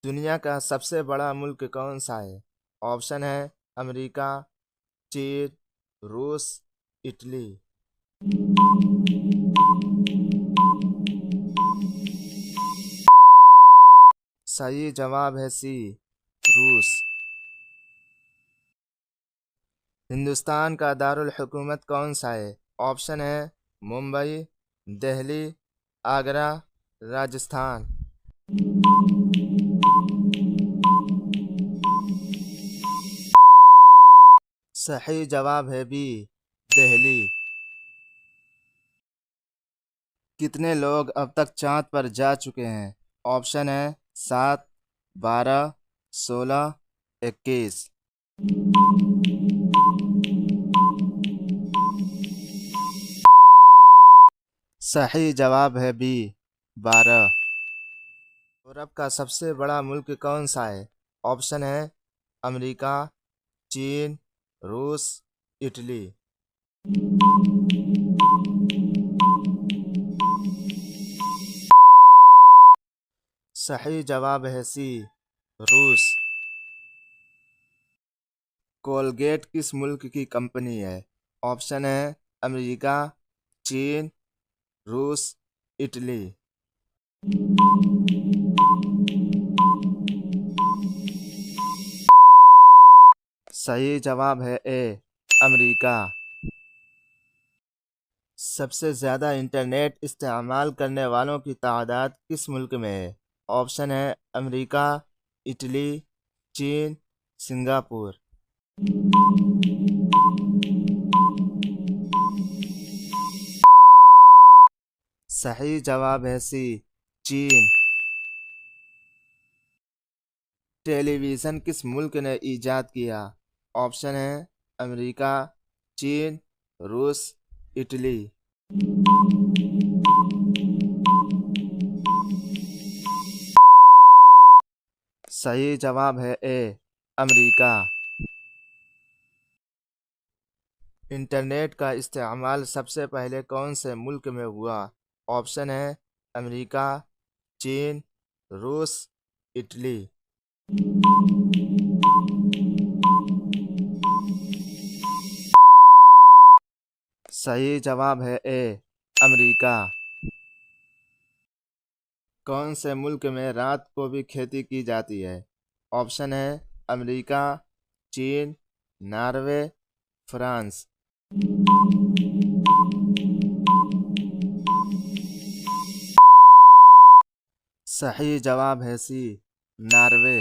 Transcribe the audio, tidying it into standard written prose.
दुनिया का सबसे बड़ा मुल्क कौन सा है? ऑप्शन है अमेरिका, चीन, रूस, इटली। सही जवाब है सी, रूस। हिंदुस्तान का दारुल हुकूमत कौन सा है? ऑप्शन है मुंबई, दिल्ली, आगरा, राजस्थान। सही जवाब है बी, दिल्ली। कितने लोग अब तक चांद पर जा चुके हैं? ऑप्शन है 7, 12, 16, 21। सही जवाब है बी, 12। यूरोप का सबसे बड़ा मुल्क कौन सा है? ऑप्शन है अमेरिका, चीन, रूस, इटली। सही जवाब है सी, रूस। कोलगेट किस मुल्क की कंपनी है? ऑप्शन है अमेरिका, चीन, रूस, इटली। सही जवाब है ए, अमेरिका। सबसे ज़्यादा इंटरनेट इस्तेमाल करने वालों की तादाद किस मुल्क में है? ऑप्शन है अमेरिका, इटली, चीन, सिंगापुर। सही जवाब है सी, चीन। टेलीविज़न किस मुल्क ने इजाद किया? ऑप्शन है अमेरिका, चीन, रूस, इटली। सही जवाब है ए, अमेरिका। इंटरनेट का इस्तेमाल सबसे पहले कौन से मुल्क में हुआ? ऑप्शन है अमेरिका, चीन, रूस, इटली। सही जवाब है ए, अमेरिका। कौन से मुल्क में रात को भी खेती की जाती है? ऑप्शन है अमेरिका, चीन, नॉर्वे, फ्रांस। सही जवाब है सी, नॉर्वे।